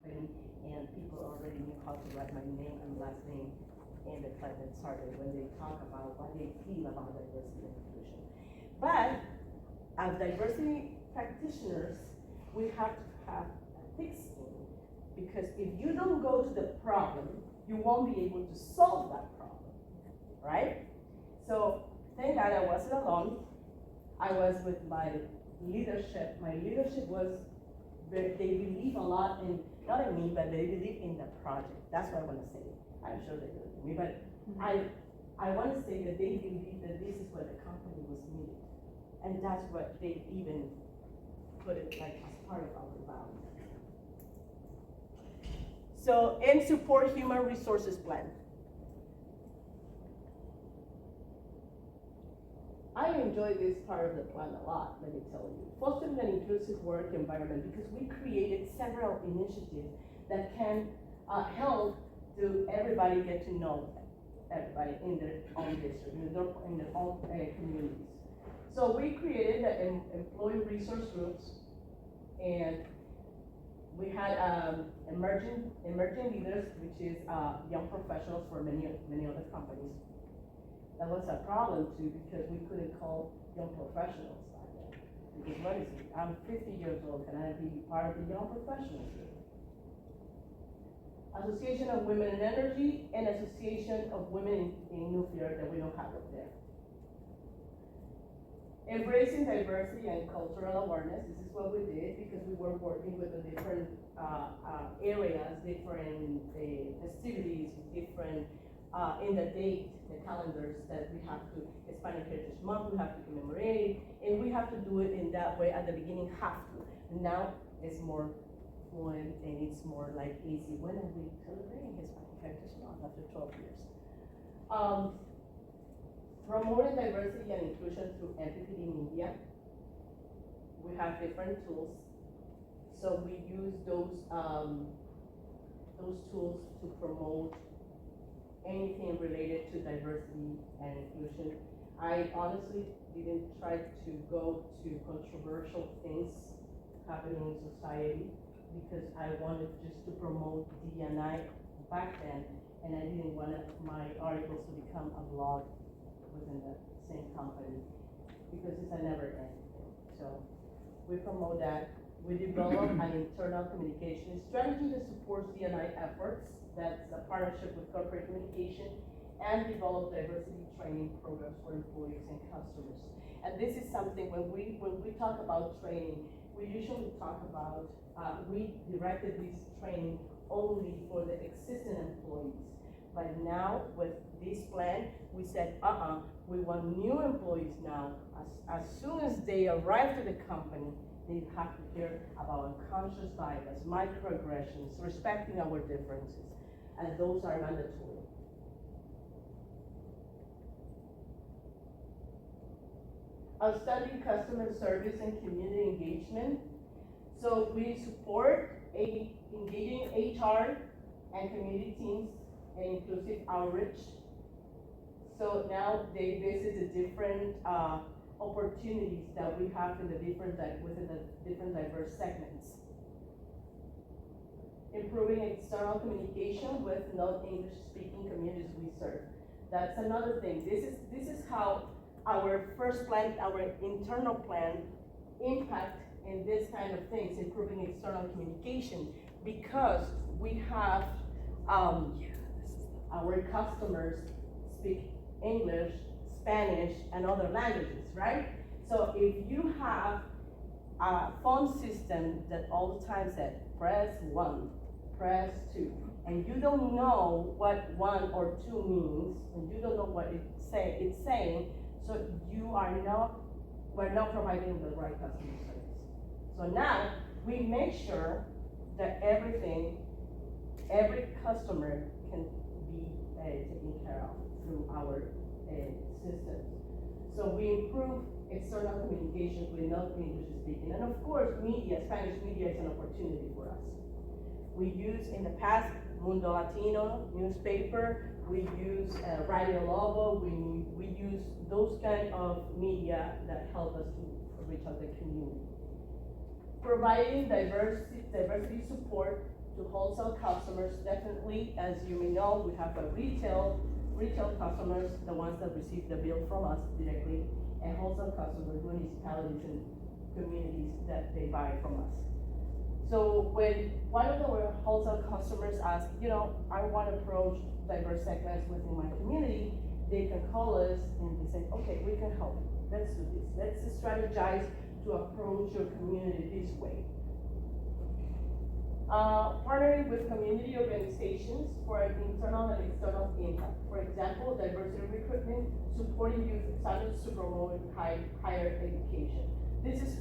company, and people already knew how to write my name and last name in the private started when they talk about what they feel about diversity and inclusion. But as diversity practitioners, we have to have a thick skin, because if you don't go to the problem, you won't be able to solve that problem, right? So thank God I wasn't alone. I was with my leadership. My leadership was, they believe a lot in, not in me, but they believe in the project. That's what I want to say. I'm sure they believe in me, but I want to say that they believe that this is what the company was needed. And that's what they even put it like as part of our values. So, and support human resources plan. I enjoy this part of the plan a lot, let me tell you. Fostering an inclusive work environment, because we created several initiatives that can help to everybody get to know everybody in their own district, in their own communities. So we created the employee resource groups, and we had emerging leaders, which is young professionals for many other companies. That was a problem too, because we couldn't call young professionals back then. Because what is it? I'm 50 years old, can I be part of the young professionals group? Association of Women in Energy and Association of Women in Nuclear that we don't have up there. Embracing diversity and cultural awareness. This is what we did, because we were working with the different areas, different festivities, different in the date, the calendars that we have to, Hispanic Heritage Month, we have to commemorate, and we have to do it in that way. At the beginning, have to. Now it's more fluent and it's more like easy. When are we celebrating Hispanic Heritage Month after 12 years? Promoting diversity and inclusion through empathy media. We have different tools. So we use those tools to promote anything related to diversity and inclusion. I honestly didn't try to go to controversial things happening in society, because I wanted just to promote DEI back then, and I didn't want my articles to become a blog within the same company, because it's a never-ending thing. So we promote that. We develop an internal communication strategy that supports DEI efforts. That's a partnership with corporate communication, and develop diversity training programs for employees and customers. And this is something when we talk about training, we usually talk about, we directed this training only for the existing employees. But now with this plan, we said, we want new employees now. As soon as they arrive to the company, they have to hear about unconscious bias, microaggressions, respecting our differences, and those are mandatory. Outstanding customer service and community engagement. So we support engaging HR and community teams and inclusive outreach. So now they visit the different opportunities that we have in the within the different diverse segments. Improving external communication with non-English speaking communities we serve. That's another thing. This is how our first plan, our internal plan, impact in this kind of things, improving external communication, because we have our customers speak English, Spanish, and other languages, right? So if you have a phone system that all the time said, press 1, press 2, and you don't know what 1 or 2 means, and you don't know what it's saying, so we're not providing the right customer service. So now, we make sure that every customer can be taken care of through our systems. So we improve external communications with non-English speaking. And of course, media, Spanish media is an opportunity for us. We use, in the past, Mundo Latino newspaper, we use Radio Lobo, we use those kind of media that help us to reach out the community. Providing diversity support to wholesale customers, definitely, as you may know, we have a retail customers, the ones that receive the bill from us directly, and wholesale customers, municipalities and communities that they buy from us. So when one of our wholesale customers asks, I want to approach diverse segments within my community, they can call us and they say, okay, we can help you. Let's do this. Let's strategize to approach your community this way. Partnering with community organizations for an internal and external impact. For example, diversity recruitment, supporting youth standards to promote higher education. This is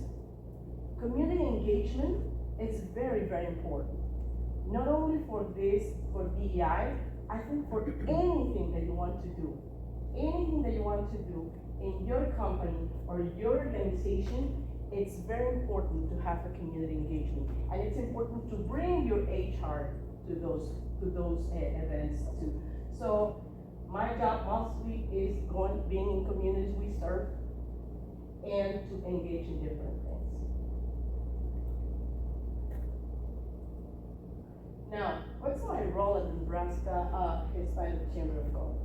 community engagement. It's very, very important. Not only for DEI, I think for anything that you want to do. Anything that you want to do in your company or your organization, it's very important to have a community engagement. And it's important to bring your HR to those events too. So my job mostly is being in communities we serve and to engage in different things. Now, what's my role at the Nebraska Hispanic Chamber of Commerce?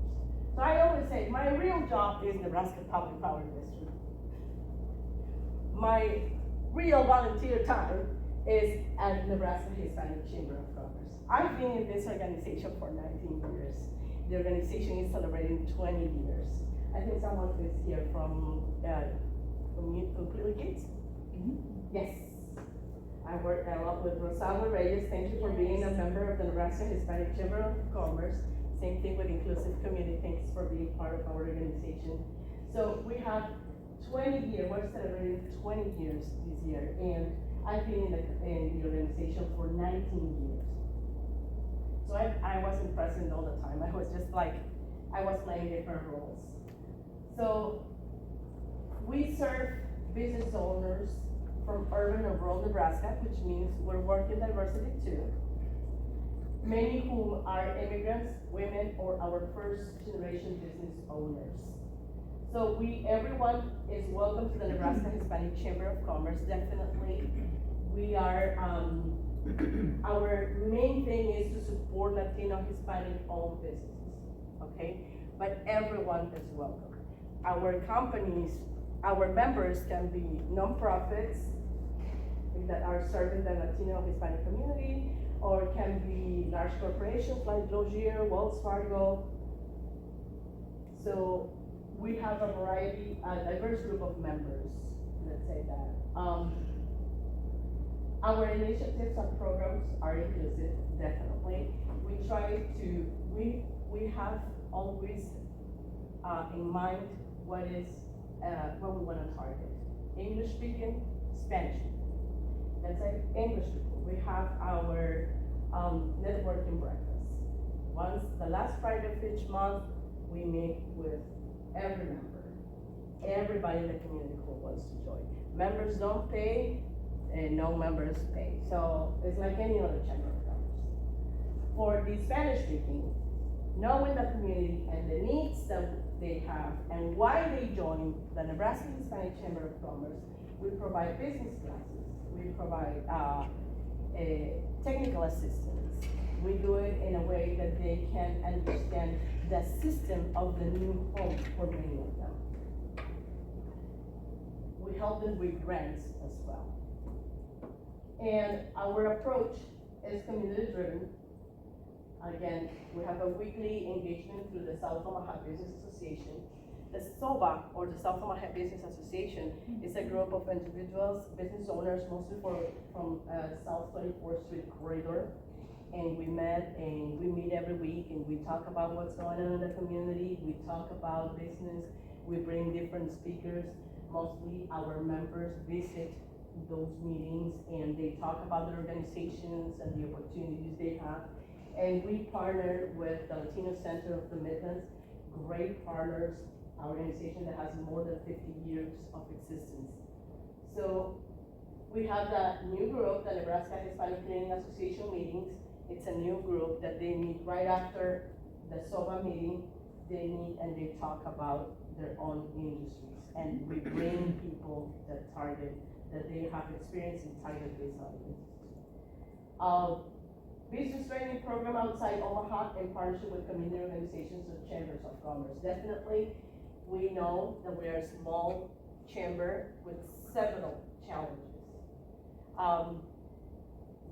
So I always say my real job is Nebraska Public Power District. My real volunteer time is at Nebraska Hispanic Chamber of Commerce. I've been in this organization for 19 years. The organization is celebrating 20 years. I think someone is here from Completely Kids? Mm-hmm. Yes. I work a lot with Rosalba Reyes. Thank you for being a member of the Nebraska Hispanic Chamber of Commerce. Same thing with Inclusive Community. Thanks for being part of our organization. So we have 20 years, we're celebrating 20 years this year, and I've been in the organization for 19 years. So I wasn't present all the time. I was just I was playing different roles. So we serve business owners from urban and rural Nebraska, which means we're working diversity too. Many whom are immigrants, women, or our first generation business owners. So everyone is welcome to the Nebraska Hispanic Chamber of Commerce, definitely. We are, our main thing is to support Latino Hispanic owned businesses, okay? But everyone is welcome. Our companies, our members can be nonprofits that are serving the Latino Hispanic community, or can be large corporations like Logier, Wells Fargo. So we have a variety, a diverse group of members, let's say that. Our initiatives and programs are inclusive, definitely. We try to, we have always in mind what we want to target. English speaking, Spanish speaking. Let's say English people. We have our networking breakfast. The last Friday of each month, we meet with every member, everybody in the community who wants to join. Members don't pay, and no members pay. So it's like any other chamber of commerce. For the Spanish speaking, knowing the community and the needs that they have and why they join the Nebraska Hispanic Chamber of Commerce, we provide business classes. We provide technical assistance. We do it in a way that they can understand the system of the new home for many of them. We help them with grants as well. And our approach is community driven. Again, we have a weekly engagement through the South Omaha Business Association. The SOBA, or the South Omaha Business Association, is a group of individuals, business owners, mostly from South 24th Street corridor. And we meet every week, and we talk about what's going on in the community. We talk about business. We bring different speakers. Mostly our members visit those meetings, and they talk about their organizations and the opportunities they have. And we partner with the Latino Center of the Midlands, great partners, our organization that has more than 50 years of existence. So we have the new group, the Nebraska Hispanic Cleaning Association meetings. It's a new group that they meet right after the SOBA meeting. They meet and they talk about their own industries. And we bring people that they have experience in target-based audiences. business training program outside Omaha in partnership with community organizations and chambers of commerce. Definitely, we know that we are a small chamber with several challenges.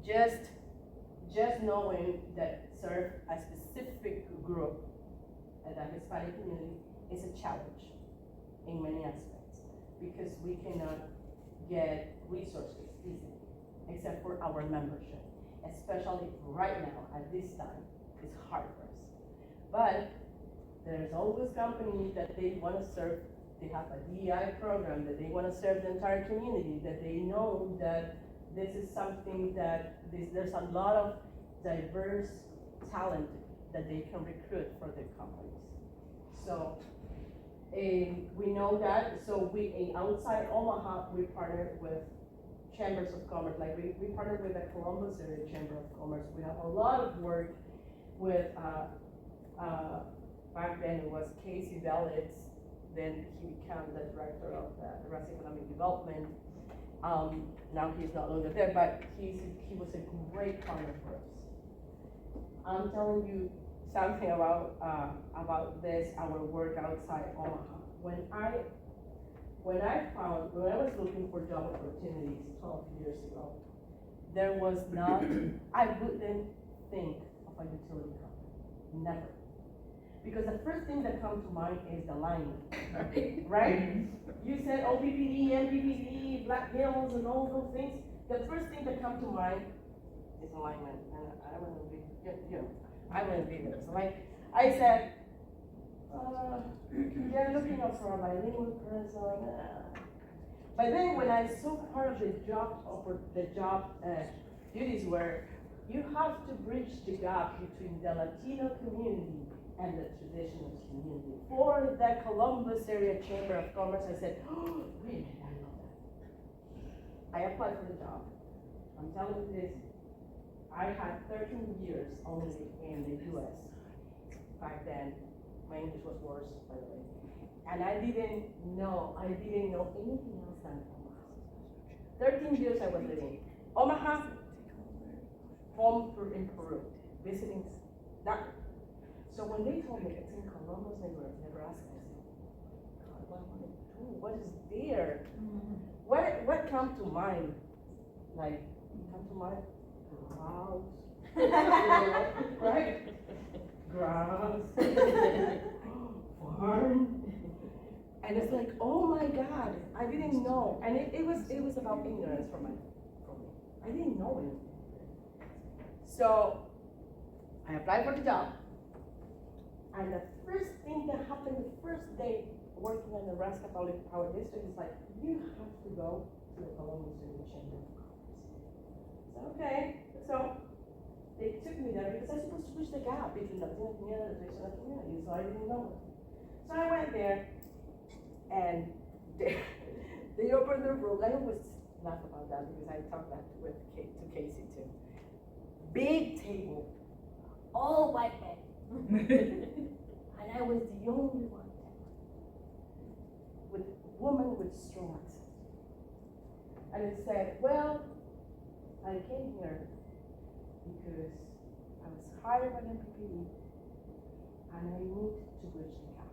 Just knowing that serve a specific group and the Hispanic community is a challenge in many aspects because we cannot get resources easily except for our membership, especially right now at this time. It's hard for us, but there's always companies that they want to serve. They have a DEI program that they want to serve the entire community, that they know that this is something that there's a lot of diverse talent that they can recruit for their companies. So we know that. So we outside Omaha, we partner with chambers of commerce. Like we partner with the Columbus area Chamber of Commerce. We have a lot of work with back then it was Casey Bellitz. Then he became the director of the Rest Economic Development. Now he's no longer there, but he was a great partner for us. I'm telling you something about this, our work outside Omaha. When I was looking for job opportunities 12 years ago, there was not, I wouldn't think of a utility company, never. Because the first thing that comes to mind is the lineman, right? You said OPPD, MPPD, Black Hills, and all those things. The first thing that comes to mind is a lineman, and I want to be, I want to be there. So like I said, they're looking up for a bilingual person. But then when I saw part of the job duties were, you have to bridge the gap between the Latino community and the traditional community. For the Columbus area Chamber of Commerce, I said, oh, wait a minute, I love that. I applied for the job. I'm telling you this, I had 13 years only in the US. Back then, my English was worse, by the way. And I didn't know anything else than Omaha. 13 years I was living. Omaha, home in Peru, visiting that. So when they told me it's in Columbus, Nebraska, I said, God, what am I going to do? What is there? Mm-hmm. What comes to mind? Like, come to mind? Grouse. Right? Grass. Farm. And it's like, oh my God, I didn't know. And it was about ignorance from me. I didn't know anything. So I applied for the job. And the first thing that happened the first day working in the Nebraska Public Power District is like, you have to go to the Columbus City Chamber of Commerce. So, okay. So they took me there because I was supposed to bridge the gap between the Latino community and the traditional community, so I didn't know it. So I went there, and they opened the room. I always laugh about that because I talked that to Casey too. Big table, all white men. And I was the only one with woman with strong accent. And it said, well, I came here because I was hired by MPPD and I need to bridge the gap.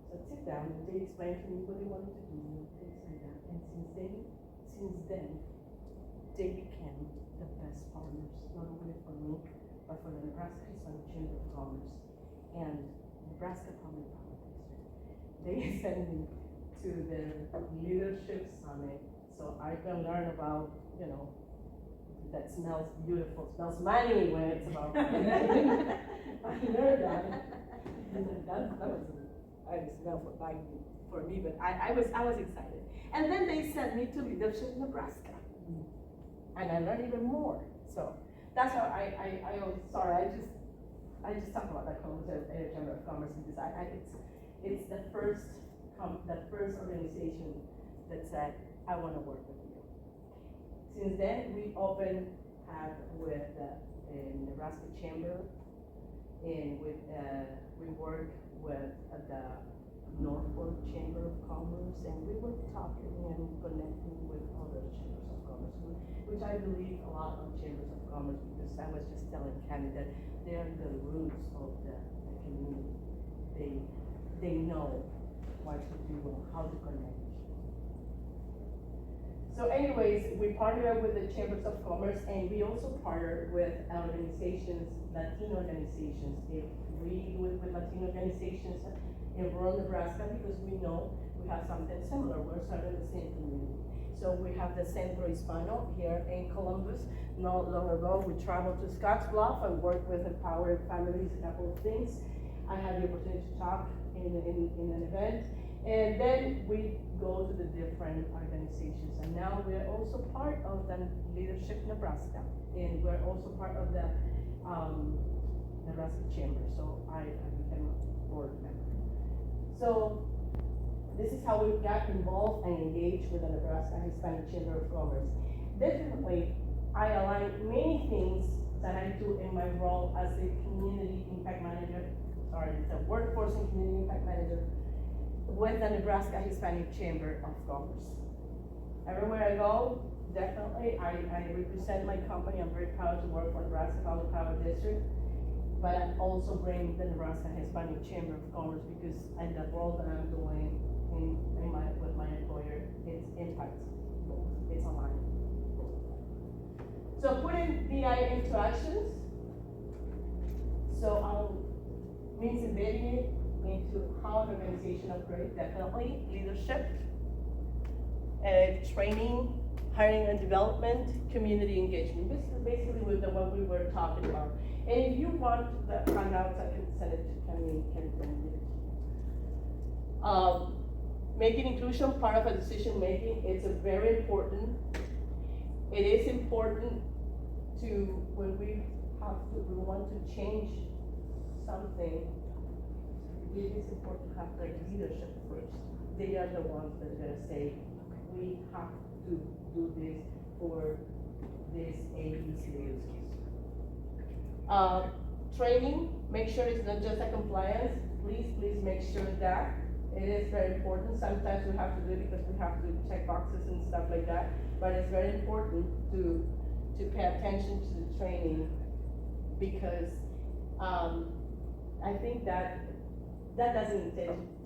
So I sit down and they explained to me what they wanted to do, things like that. And since then, they became the best partners, not only for me, but for the Nebraska Hispanic Chamber of Commerce and Nebraska Public Power District. They sent me to the leadership summit so I can learn about, that smells beautiful, smells money when it's about I learned that. That was a smell for me, but I was excited. And then they sent me to leadership Nebraska. And I learned even more. So that's how I just talk about that Columbus Area Chamber of Commerce because it's the first organization that said, I want to work with you. Since then, we opened with the Nebraska Chamber, and we work with the Norfolk Chamber of Commerce, and we were talking and connecting with other chambers of commerce. We which I believe a lot of chambers of commerce, because I was just telling Kenny that they are the roots of the community. They know what to do and how to connect. So anyways, we partner with the chambers of commerce, and we also partner with organizations, Latino organizations. If we do it with Latino organizations in rural Nebraska, because we know we have something similar, we're serving the same community. So we have the Centro Hispano here in Columbus. Not long ago, we traveled to Scottsbluff and worked with empowered families, a couple of things. I had the opportunity to talk in an event. And then we go to the different organizations. And now we're also part of the Leadership Nebraska. And we're also part of the Nebraska Chamber. So I became a board member. So this is how we got involved and engaged with the Nebraska Hispanic Chamber of Commerce. Definitely, I align many things that I do in my role as a community impact manager, the workforce and community impact manager, with the Nebraska Hispanic Chamber of Commerce. Everywhere I go, definitely, I represent my company. I'm very proud to work for Nebraska Valley Power District, but I also bring the Nebraska Hispanic Chamber of Commerce, because in the role that I'm doing with my employer, it's impact, it's aligned. So putting DEI into actions, so means embedding it into how an organization operates, definitely leadership, training, hiring and development, community engagement. This is basically what we were talking about. And if you want the handouts, I can send it to Kenny. Making inclusion part of a decision making, it's a very important. It is important to, when we want to change something, it is important to have the leadership first. They are the ones that are gonna say, we have to do this for this ABC reasons. Training, make sure it's not just a compliance. Please make sure that it is very important. Sometimes we have to do it because we have to check boxes and stuff like that, but it's very important to pay attention to the training, because I think that doesn't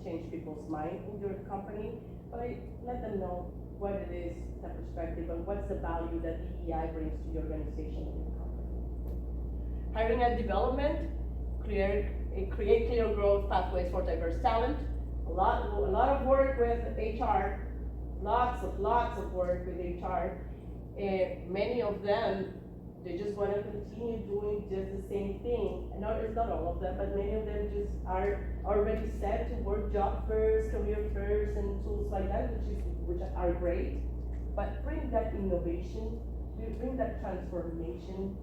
change people's mind in your company, but let them know what it is, the perspective, and what's the value that DEI brings to your organization and your company. Hiring and development, create clear growth pathways for diverse talent. A lot of work with HR, lots of work with HR. Many of them, they just want to continue doing just the same thing. And it's not all of them, but many of them just are already set to work job fairs, career fairs, and tools like that, which are great. But bring that innovation, bring that transformation.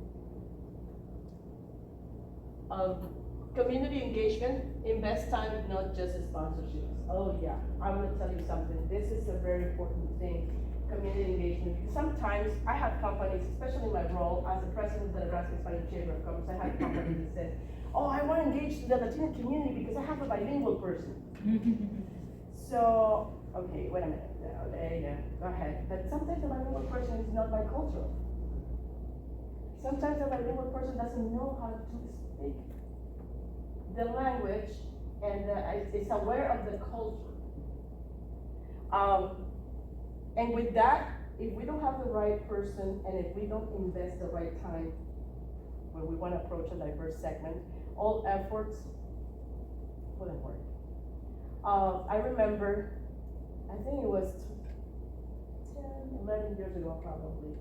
Community engagement, invest time, not just sponsorships. Oh yeah, I want to tell you something. This is a very important thing. Community engagement. Sometimes I have companies, especially in my role as the president of the Nebraska Hispanic Chamber of Commerce, I have companies that say, oh, I want to engage the Latino community because I have a bilingual person. So, okay, wait a minute. Yeah, go ahead. But sometimes the bilingual person is not bicultural. Sometimes the bilingual person doesn't know how to speak the language, and is aware of the culture. And with that, if we don't have the right person, and if we don't invest the right time when we want to approach a diverse segment, all efforts wouldn't work. I remember, I think it was 10, 11 years ago probably,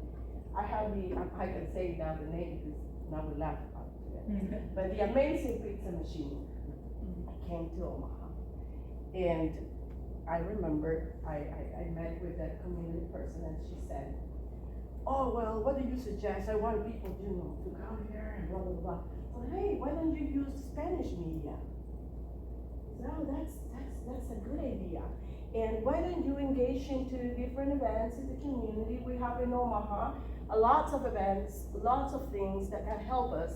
I can say now the name because now we laugh about it. But the Amazing Pizza Machine came to Omaha. And I remember I met with that community person, and she said, oh, well, what do you suggest? I want people to come here and blah, blah, blah. So, hey, why don't you use Spanish media? So that's a good idea. And why don't you engage into different events in the community? We have in Omaha lots of events, lots of things that can help us.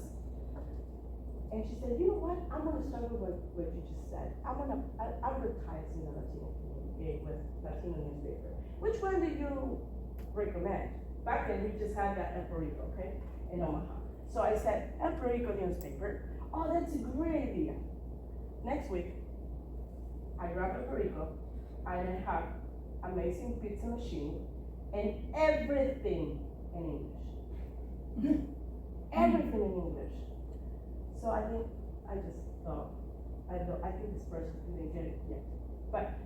And she said, you know what? I'm going to start with what you just said. I want to advertise in the Latino community with Latino newspaper. Which one do you recommend? back then we just had that El Perico, okay, in Omaha. So I said, El Perico newspaper, oh, that's a great idea. Next week, I grab El Perico, I then have amazing pizza machine, and everything in English. Everything in English. So I think, I just thought, I think this person didn't get it yet. But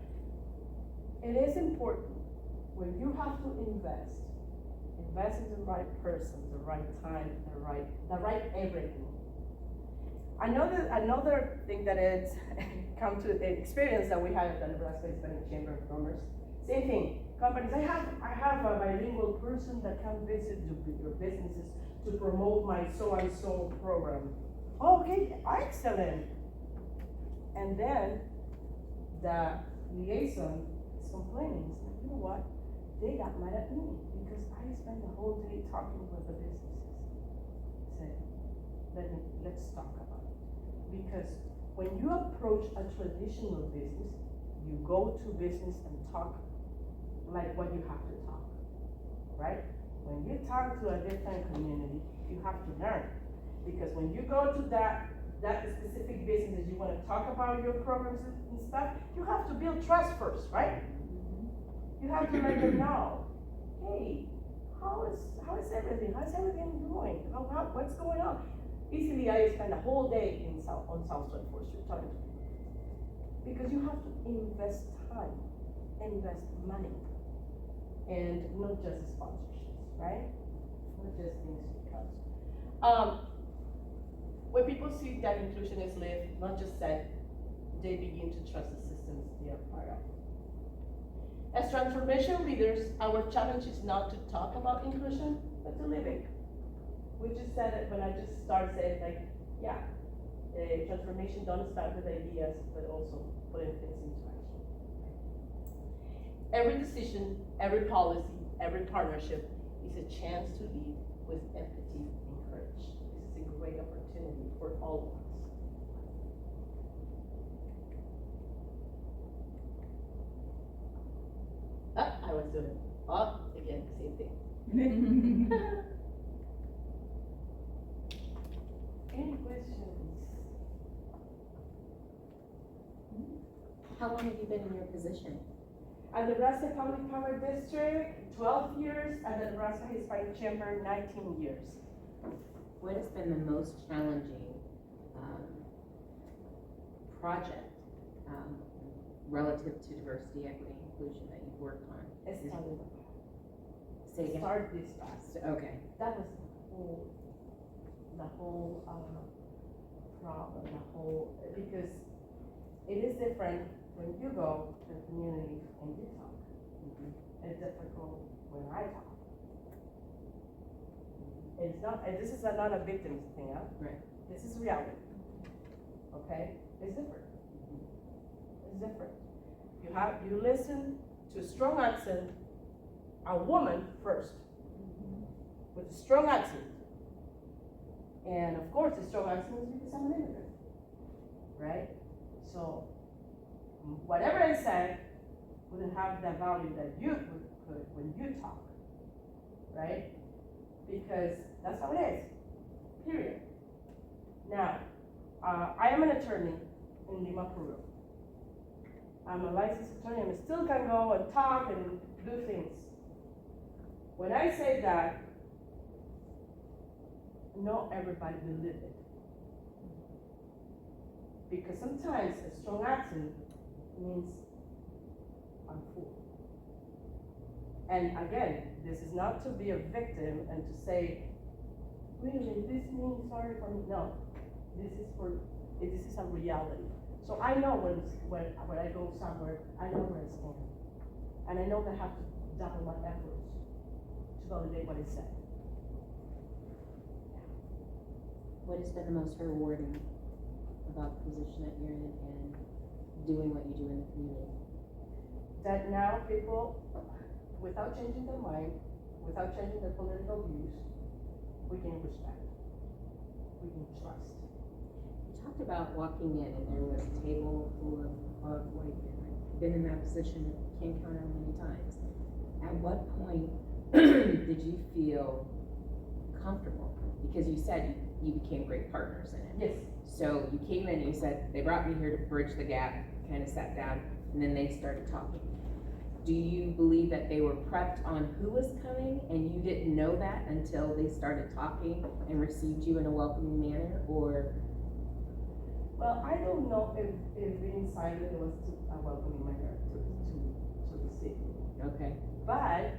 it is important when you have to invest in the right person, the right time, the right everything. Another thing that it's come to the experience that we had at the Nebraska Hispanic Chamber of Commerce. Same thing. Companies, I have a bilingual person that can visit your businesses to promote my so-and-so program. Okay, excellent. And then the liaison is complaining. It's like, you know what? They got mad at me because I spent the whole day talking with the businesses. Said, let's talk about it. Because when you approach a traditional business, you go to business and talk like what you have to talk, right? When you talk to a different community, you have to learn. Because when you go to that specific business, you want to talk about your programs and stuff, you have to build trust first, right? You have to let them know, hey, how is everything? How's everything going? What's going on? Easily, I spend a whole day on South 24th Street talking to people. Because you have to invest time, invest money, and not just sponsorships, right? Not just things because. When people see that inclusion is lived, not just said, they begin to trust the systems they are part of. As transformation leaders, our challenge is not to talk about inclusion, but to live it. We just said it when I just started saying, like, yeah, transformation don't start with ideas, but also putting things into action. Every decision, every policy, every partnership is a chance to lead with empathy and courage. This is a great opportunity for all of us. I was doing it. Again, same thing. Any questions? How long have you been in your position? At the Nebraska Public Power District, 12 years. At the Nebraska Hispanic Chamber, 19 years. What has been the most challenging project relative to diversity, equity, and inclusion that you've worked on? Say again? Start this fast. Okay. That was the whole problem, because it is different when you go to the community and you talk. It's difficult when I talk. It's not, this is not a victim thing, huh? Right. This is reality. Okay? It's different. It's different. You listen to a strong accent, a woman first, with a strong accent. And of course, the strong accent is because I'm an immigrant, right? So, whatever I say wouldn't have the value that you could when you talk, right? Because that's how it is, period. Now, I am an attorney in Lima, Peru. I'm a licensed attorney, and I still can go and talk and do things. When I say that, not everybody will live it. Because sometimes a strong accent means I'm full. And again, this is not to be a victim and to say, really, this means sorry for me. No, this is a reality. So I know when I go somewhere, I know where I stand. And I know that I have to double my efforts to validate what I said. What has been the most rewarding about the position that you're in and doing what you do in the community? That now people, without changing their mind, without changing their political views, we can respect, we can trust. You talked about walking in and there was a table full of white men. I've been in that position, can't count how many times. At what point did did you feel comfortable? Because you said you became great partners in it. Yes. So you came in and you said, they brought me here to bridge the gap, kind of sat down, and then they started talking. Do you believe that they were prepped on who was coming and you didn't know that until they started talking and received you in a welcoming manner, or? Well, I don't know if being silent was a welcoming manner to the city. Okay. But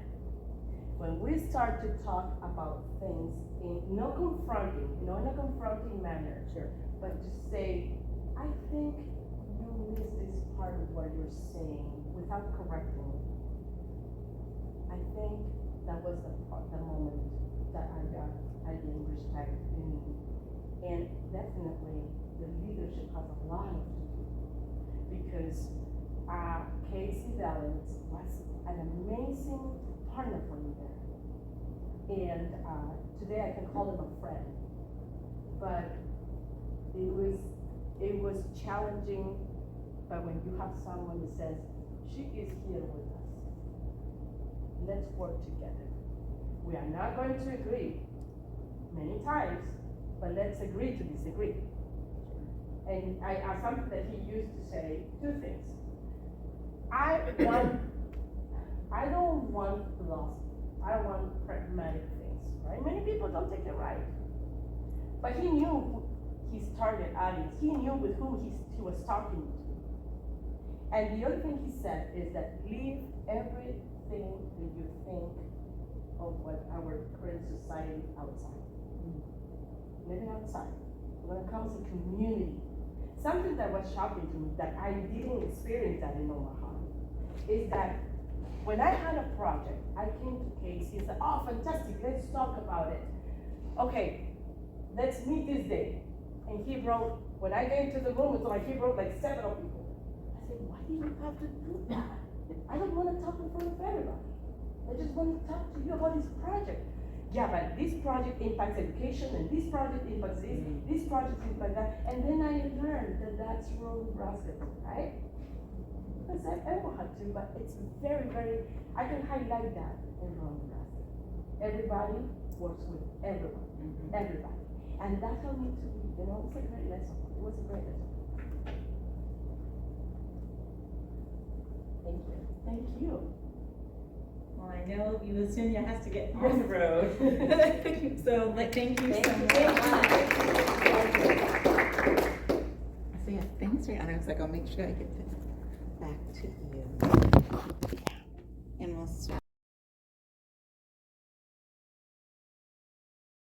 when we start to talk about things in not in a confronting manner, Sure. but just say, I think you missed this part of what you're saying without correcting it. I think that was the moment that I gained respect and definitely the leadership has a lot to do because Casey Valens was an amazing partner for me there. And today I can call him a friend, but it was challenging. But when you have someone that says, she is here with us, let's work together. We are not going to agree many times, but let's agree to disagree. And something that he used to say, two things. I don't want philosophy. I want pragmatic things, right? Many people don't take it right. But he knew his target audience. He knew with whom he was talking to. And the other thing he said is that leave everything that you think of what our current society outside. Leave it outside. When it comes to community, something that was shocking to me that I didn't experience that in Omaha is that when I had a project, I came to Casey and said, oh, fantastic, let's talk about it. Okay, let's meet this day. And he wrote, when I came to the room, it's like he wrote like several people. I said, why do you have to do that? I don't want to talk in front of everybody. I just want to talk to you about this project. Yeah, but this project impacts education, and this project impacts this, this project impacts that. And then I learned that that's rural Nebraska, right? Because everyone had to, but it's very, very, I can highlight that in rural Nebraska. Everybody works with everyone, everybody. And that's how it needs to be, you know, it's a great lesson. It was a great lesson. Thank you. Thank you. Well, I know Yesenia has to get on the road. So, thank you so much. So yeah, thanks for, and I was like, I'll make sure I get this back to you. And we'll start.